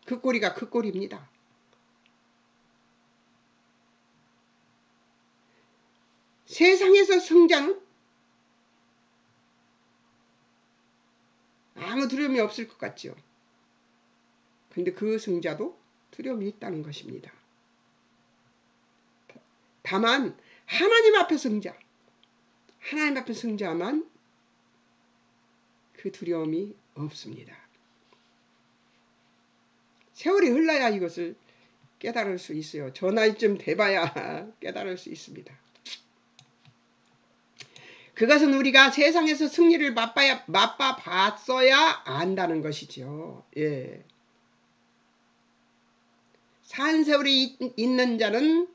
그 꼴이가 그 꼴입니다. 세상에서 승자는 아무 두려움이 없을 것 같죠. 근데 그 승자도 두려움이 있다는 것입니다. 다만 하나님 앞에 승자만 그 두려움이 없습니다. 세월이 흘러야 이것을 깨달을 수 있어요. 저 나이쯤 돼봐야 깨달을 수 있습니다. 그것은 우리가 세상에서 승리를 맛봐봤어야 안다는 것이죠. 예. 산 세월이 있는 자는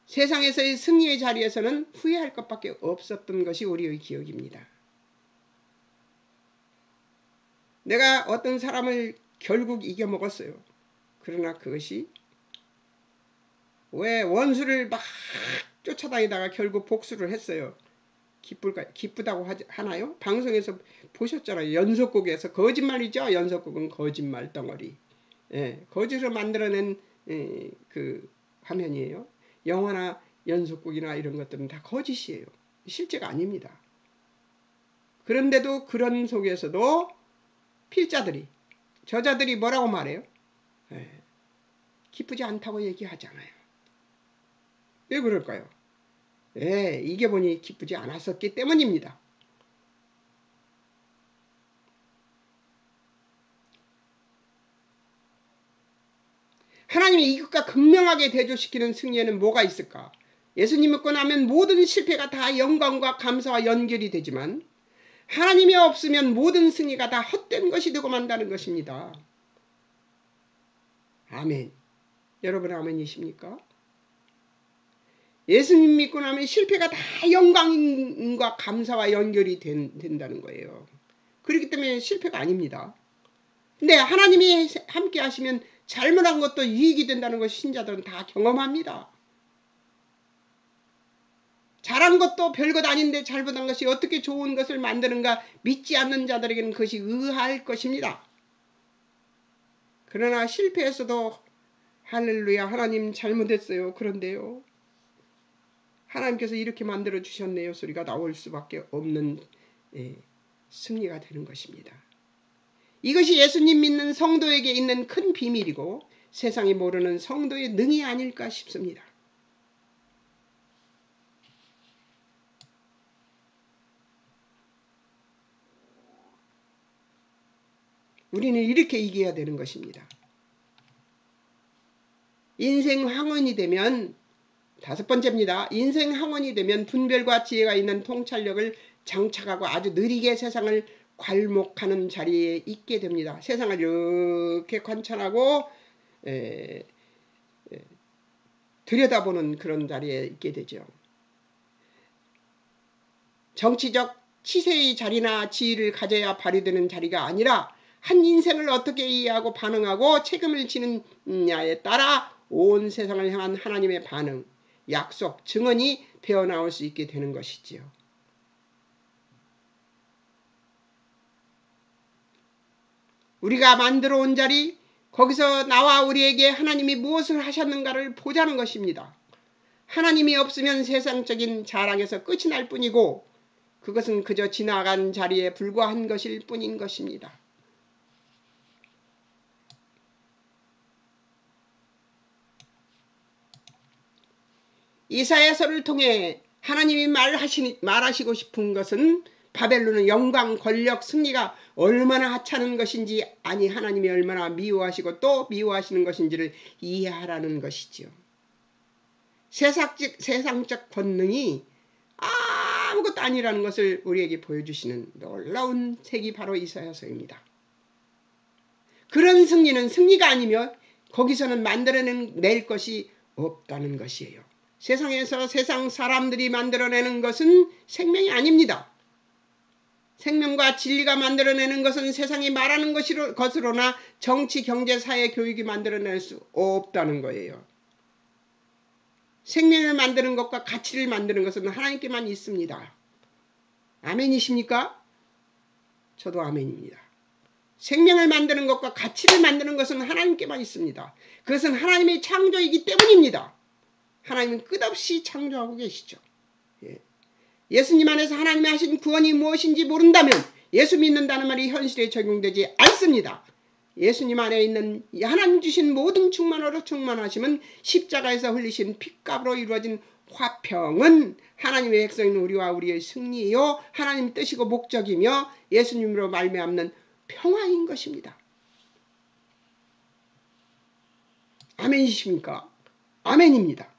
세상에서의 승리의 자리에서는 후회할 것밖에 없었던 것이 우리의 기억입니다. 내가 어떤 사람을 결국 이겨먹었어요. 그러나 그것이 왜 원수를 막 쫓아다니다가 결국 복수를 했어요. 기쁘다고 하나요? 방송에서 보셨잖아요. 연속곡에서 거짓말이죠. 연속곡은 거짓말 덩어리. 예, 거짓으로 만들어낸 그 화면이에요. 영화나 연속곡이나 이런 것들은 다 거짓이에요. 실제가 아닙니다. 그런데도 그런 속에서도 필자들이, 저자들이 뭐라고 말해요? 예, 기쁘지 않다고 얘기하잖아요. 왜 그럴까요? 예, 이게 보니 기쁘지 않았었기 때문입니다. 하나님이 이것과 극명하게 대조시키는 승리에는 뭐가 있을까? 예수님 믿고 나면 모든 실패가 다 영광과 감사와 연결이 되지만 하나님이 없으면 모든 승리가 다 헛된 것이 되고 만다는 것입니다. 아멘. 여러분 아멘이십니까? 예수님 믿고 나면 실패가 다 영광과 감사와 연결이 된다는 거예요. 그렇기 때문에 실패가 아닙니다. 근데 하나님이 함께 하시면 잘못한 것도 이익이 된다는 것을 신자들은 다 경험합니다. 잘한 것도 별것 아닌데 잘못한 것이 어떻게 좋은 것을 만드는가 믿지 않는 자들에게는 그것이 의아할 것입니다. 그러나 실패했어도 할렐루야 하나님 잘못했어요. 그런데요. 하나님께서 이렇게 만들어 주셨네요. 소리가 나올 수밖에 없는 승리가 되는 것입니다. 이것이 예수님 믿는 성도에게 있는 큰 비밀이고 세상이 모르는 성도의 능이 아닐까 싶습니다. 우리는 이렇게 이겨야 되는 것입니다. 인생 황혼이 되면 다섯 번째입니다. 인생 황혼이 되면 분별과 지혜가 있는 통찰력을 장착하고 아주 느리게 세상을 괄목하는 자리에 있게 됩니다. 세상을 이렇게 관찰하고 들여다보는 그런 자리에 있게 되죠. 정치적 치세의 자리나 지위를 가져야 발휘되는 자리가 아니라 한 인생을 어떻게 이해하고 반응하고 책임을 지느냐에 따라 온 세상을 향한 하나님의 반응, 약속, 증언이 배어나올 수 있게 되는 것이지요. 우리가 만들어 온 자리, 거기서 나와 우리에게 하나님이 무엇을 하셨는가를 보자는 것입니다. 하나님이 없으면 세상적인 자랑에서 끝이 날 뿐이고 그것은 그저 지나간 자리에 불과한 것일 뿐인 것입니다. 이사야서를 통해 하나님이 말하시고 싶은 것은 바벨론의 영광, 권력, 승리가 얼마나 하찮은 것인지 아니 하나님이 얼마나 미워하시고 또 미워하시는 것인지를 이해하라는 것이지요. 세상적 권능이 아무것도 아니라는 것을 우리에게 보여주시는 놀라운 책이 바로 이사야서입니다. 그런 승리는 승리가 아니며 거기서는 만들어낼 것이 없다는 것이에요. 세상에서 세상 사람들이 만들어내는 것은 생명이 아닙니다. 생명과 진리가 만들어내는 것은 세상이 말하는 것으로나 정치, 경제, 사회, 교육이 만들어낼 수 없다는 거예요. 생명을 만드는 것과 가치를 만드는 것은 하나님께만 있습니다. 아멘이십니까? 저도 아멘입니다. 생명을 만드는 것과 가치를 만드는 것은 하나님께만 있습니다. 그것은 하나님의 창조이기 때문입니다. 하나님은 끝없이 창조하고 계시죠. 예수님 안에서 하나님이 하신 구원이 무엇인지 모른다면 예수 믿는다는 말이 현실에 적용되지 않습니다. 예수님 안에 있는 하나님 주신 모든 충만으로 충만하심은 십자가에서 흘리신 피값으로 이루어진 화평은 하나님의 백성인 우리와 우리의 승리요 하나님 뜻이고 목적이며 예수님으로 말미암는 평화인 것입니다. 아멘이십니까? 아멘입니다.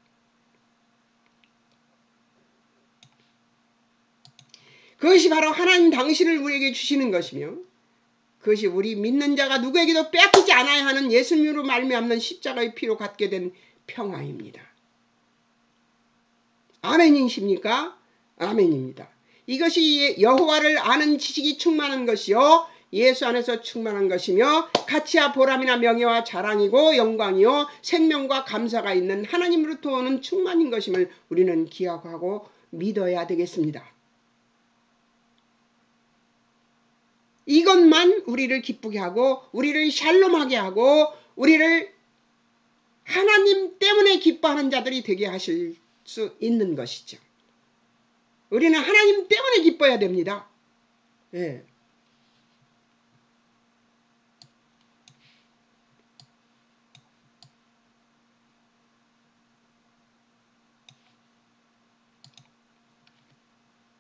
그것이 바로 하나님 당신을 우리에게 주시는 것이며 그것이 우리 믿는 자가 누구에게도 빼앗기지 않아야 하는 예수님으로 말미암는 십자가의 피로 갖게 된 평화입니다. 아멘이십니까? 아멘입니다. 이것이 여호와를 아는 지식이 충만한 것이요 예수 안에서 충만한 것이며 가치와 보람이나 명예와 자랑이고 영광이요 생명과 감사가 있는 하나님으로부터 오는 충만인 것임을 우리는 기억하고 믿어야 되겠습니다. 이것만 우리를 기쁘게 하고 우리를 샬롬하게 하고 우리를 하나님 때문에 기뻐하는 자들이 되게 하실 수 있는 것이죠. 우리는 하나님 때문에 기뻐야 됩니다. 예.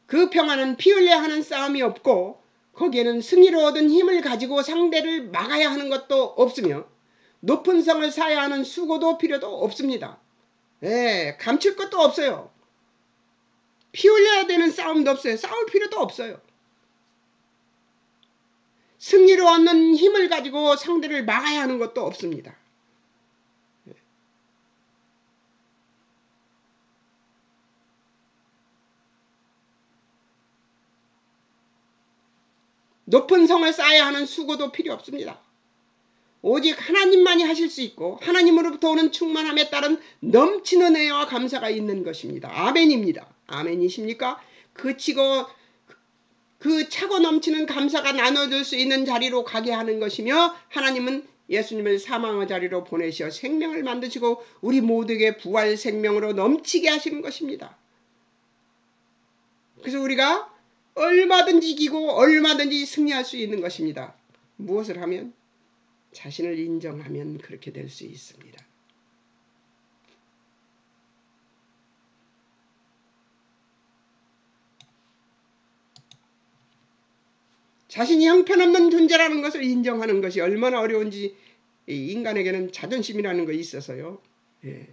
그 평화는 피 흘려 하는 싸움이 없고 거기에는 승리로 얻은 힘을 가지고 상대를 막아야 하는 것도 없으며 높은 성을 쌓아야 하는 수고도 필요도 없습니다. 예, 감출 것도 없어요. 피 흘려야 되는 싸움도 없어요. 싸울 필요도 없어요. 승리로 얻는 힘을 가지고 상대를 막아야 하는 것도 없습니다. 높은 성을 쌓아야 하는 수고도 필요 없습니다. 오직 하나님만이 하실 수 있고 하나님으로부터 오는 충만함에 따른 넘치는 은혜와 감사가 있는 것입니다. 아멘입니다. 아멘이십니까? 그 차고 넘치는 감사가 나눠줄 수 있는 자리로 가게 하는 것이며 하나님은 예수님을 사망의 자리로 보내시어 생명을 만드시고 우리 모두에게 부활 생명으로 넘치게 하시는 것입니다. 그래서 우리가 얼마든지 이기고 얼마든지 승리할 수 있는 것입니다. 무엇을 하면? 자신을 인정하면 그렇게 될 수 있습니다. 자신이 형편없는 존재라는 것을 인정하는 것이 얼마나 어려운지 인간에게는 자존심이라는 것이 있어서요. 예.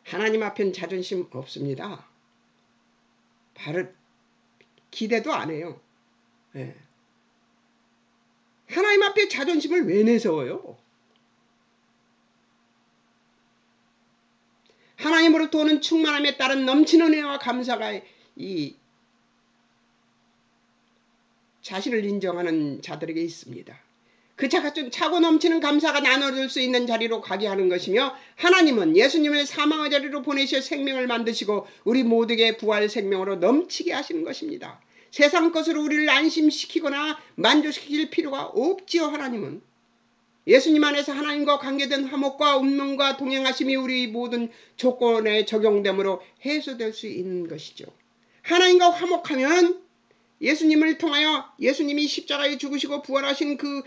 하나님 앞엔 자존심 없습니다. 바로 기대도 안 해요. 예. 하나님 앞에 자존심을 왜 내세워요? 하나님으로부터 오는 충만함에 따른 넘치는 은혜와 감사가 이 자신을 인정하는 자들에게 있습니다. 그 차고 넘치는 감사가 나눠줄 수 있는 자리로 가게 하는 것이며 하나님은 예수님을 사망의 자리로 보내셔 생명을 만드시고 우리 모두에게 부활 생명으로 넘치게 하시는 것입니다. 세상 것으로 우리를 안심시키거나 만족시킬 필요가 없지요. 하나님은 예수님 안에서 하나님과 관계된 화목과 운명과 동행하심이 우리 모든 조건에 적용되므로 해소될 수 있는 것이죠. 하나님과 화목하면 예수님을 통하여 예수님이 십자가에 죽으시고 부활하신 그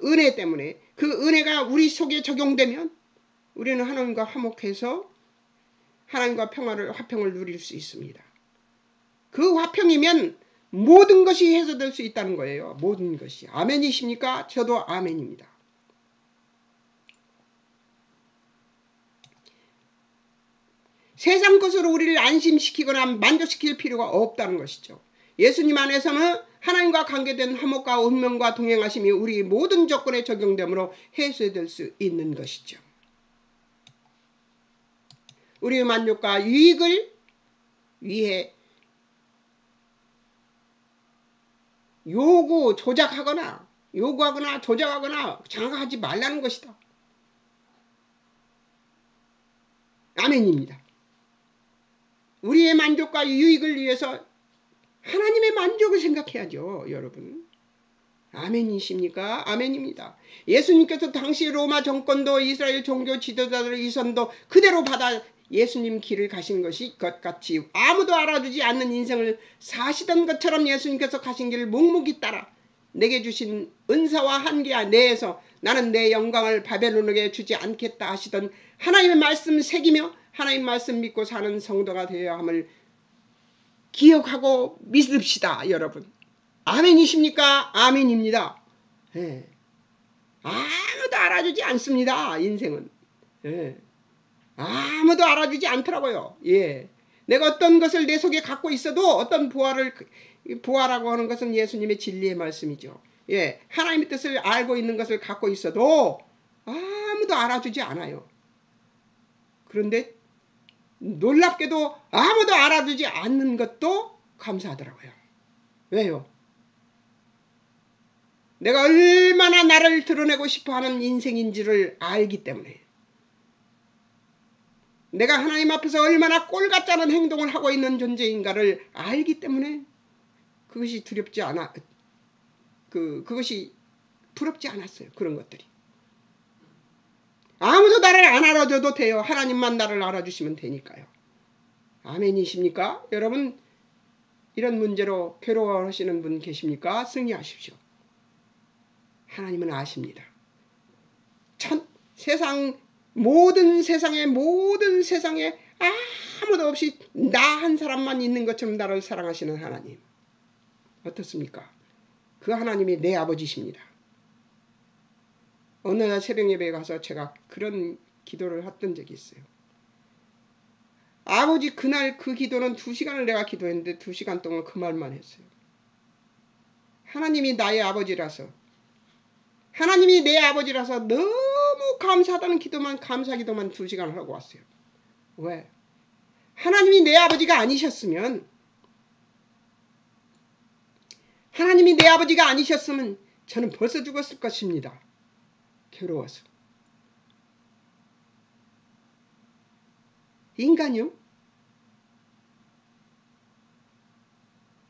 은혜 때문에 그 은혜가 우리 속에 적용되면 우리는 하나님과 화목해서 하나님과 화평을 누릴 수 있습니다. 그 화평이면 모든 것이 해소될 수 있다는 거예요. 모든 것이. 아멘이십니까? 저도 아멘입니다. 세상 것으로 우리를 안심시키거나 만족시킬 필요가 없다는 것이죠. 예수님 안에서는 하나님과 관계된 화목과 운명과 동행하심이 우리 모든 조건에 적용되므로 해소될 수 있는 것이죠. 우리의 만족과 유익을 위해 요구하거나 조작하거나 장악하지 말라는 것이다. 아멘입니다. 우리의 만족과 유익을 위해서 하나님의 만족을 생각해야죠. 여러분. 아멘이십니까? 아멘입니다. 예수님께서 당시 로마 정권도 이스라엘 종교 지도자들의 위선도 그대로 받아 예수님 길을 가신 것이 것 같이 아무도 알아주지 않는 인생을 사시던 것처럼 예수님께서 가신 길을 묵묵히 따라 내게 주신 은사와 한계 내에서 나는 내 영광을 바벨론에게 주지 않겠다 하시던 하나님의 말씀 새기며 하나님 말씀 믿고 사는 성도가 되어야 함을 기억하고 믿읍시다. 여러분. 아멘이십니까? 아멘입니다. 예. 아무도 알아주지 않습니다. 인생은. 예. 아무도 알아주지 않더라고요. 예. 내가 어떤 것을 내 속에 갖고 있어도 어떤 부활하고 하는 것은 예수님의 진리의 말씀이죠. 예. 하나님의 뜻을 알고 있는 것을 갖고 있어도 아무도 알아주지 않아요. 그런데 놀랍게도 아무도 알아주지 않는 것도 감사하더라고요. 왜요? 내가 얼마나 나를 드러내고 싶어하는 인생인지를 알기 때문에, 내가 하나님 앞에서 얼마나 꼴 같지 않은 행동을 하고 있는 존재인가를 알기 때문에 그것이 두렵지 않아, 그것이 부럽지 않았어요. 그런 것들이. 아무도 나를 안 알아줘도 돼요. 하나님만 나를 알아주시면 되니까요. 아멘이십니까? 여러분, 이런 문제로 괴로워하시는 분 계십니까? 승리하십시오. 하나님은 아십니다. 모든 세상에 아무도 없이 나 한 사람만 있는 것처럼 나를 사랑하시는 하나님. 어떻습니까? 그 하나님이 내 아버지십니다. 어느 날 새벽 예배에 가서 제가 그런 기도를 했던 적이 있어요. 아버지, 그날 그 기도는 2시간을 내가 기도했는데 2시간 동안 그 말만 했어요. 하나님이 나의 아버지라서, 하나님이 내 아버지라서 너무 감사하다는 감사 기도만 2시간을 하고 왔어요. 왜? 하나님이 내 아버지가 아니셨으면 저는 벌써 죽었을 것입니다. 괴로워서. 인간이요?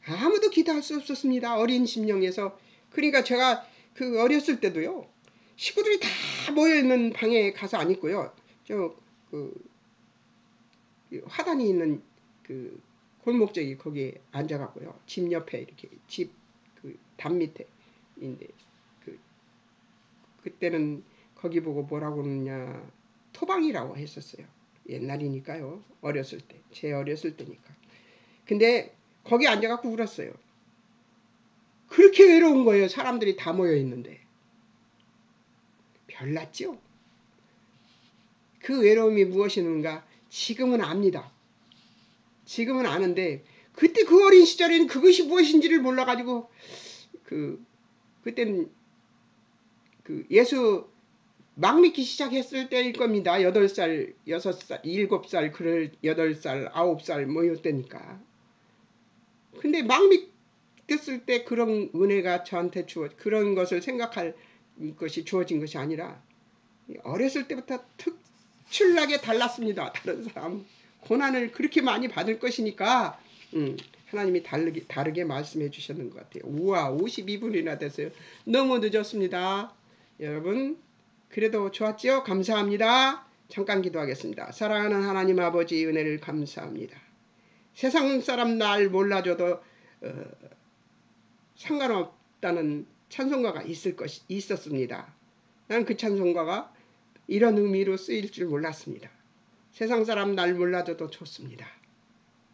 아무도 기도할 수 없었습니다. 어린 심령에서. 그러니까 제가 그 어렸을 때도요, 식구들이 다 모여있는 방에 가서 안 있고요, 화단이 있는 그 골목저기 거기에 앉아갖고요, 집 옆에 이렇게 집 담 밑에인데, 그때는 거기 보고 뭐라고 그러느냐, 토방이라고 했었어요. 옛날이니까요. 제 어렸을 때니까. 근데 거기 앉아갖고 울었어요. 그렇게 외로운 거예요. 사람들이 다 모여 있는데. 별났죠? 그 외로움이 무엇이는가 지금은 압니다. 지금은 아는데, 그때 그 어린 시절에는 그것이 무엇인지를 몰라가지고, 그때는 예수 막 믿기 시작했을 때일 겁니다. 8살, 6살, 7살, 8살, 9살 뭐 이때니까. 근데 막 믿었을 때 그런 은혜가 저한테 그런 것을 생각할 것이 주어진 것이 아니라, 어렸을 때부터 특출나게 달랐습니다. 다른 사람. 고난을 그렇게 많이 받을 것이니까 하나님이 다르게 말씀해 주셨는 것 같아요. 우와, 52분이나 됐어요. 너무 늦었습니다. 여러분, 그래도 좋았죠? 감사합니다. 잠깐 기도하겠습니다. 사랑하는 하나님 아버지, 은혜를 감사합니다. 세상 사람 날 몰라줘도 상관없다는 찬송가가 있었습니다. 난 그 찬송가가 이런 의미로 쓰일 줄 몰랐습니다. 세상 사람 날 몰라줘도 좋습니다.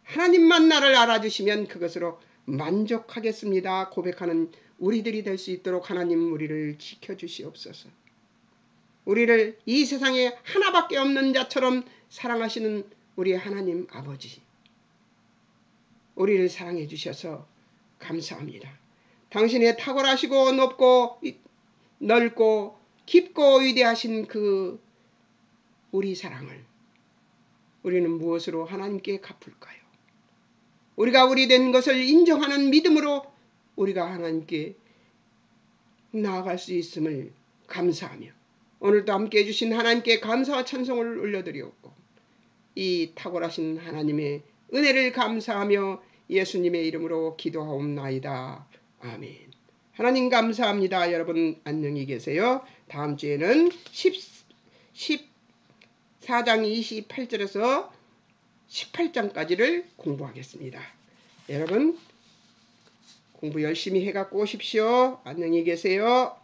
하나님만 나를 알아주시면 그것으로 만족하겠습니다. 고백하는 우리들이 될 수 있도록 하나님 우리를 지켜주시옵소서. 우리를 이 세상에 하나밖에 없는 자처럼 사랑하시는 우리 하나님 아버지, 우리를 사랑해 주셔서 감사합니다. 당신의 탁월하시고 높고 넓고 깊고 위대하신 그 우리 사랑을 우리는 무엇으로 하나님께 갚을까요? 우리가 우리 된 것을 인정하는 믿음으로 우리가 하나님께 나아갈 수 있음을 감사하며, 오늘도 함께 해주신 하나님께 감사와 찬송을 올려드리옵고, 이 탁월하신 하나님의 은혜를 감사하며 예수님의 이름으로 기도하옵나이다. 아멘. 하나님 감사합니다. 여러분 안녕히 계세요. 다음 주에는 14장 28절에서 18장까지를 공부하겠습니다. 여러분 공부 열심히 해갖고 오십시오. 안녕히 계세요.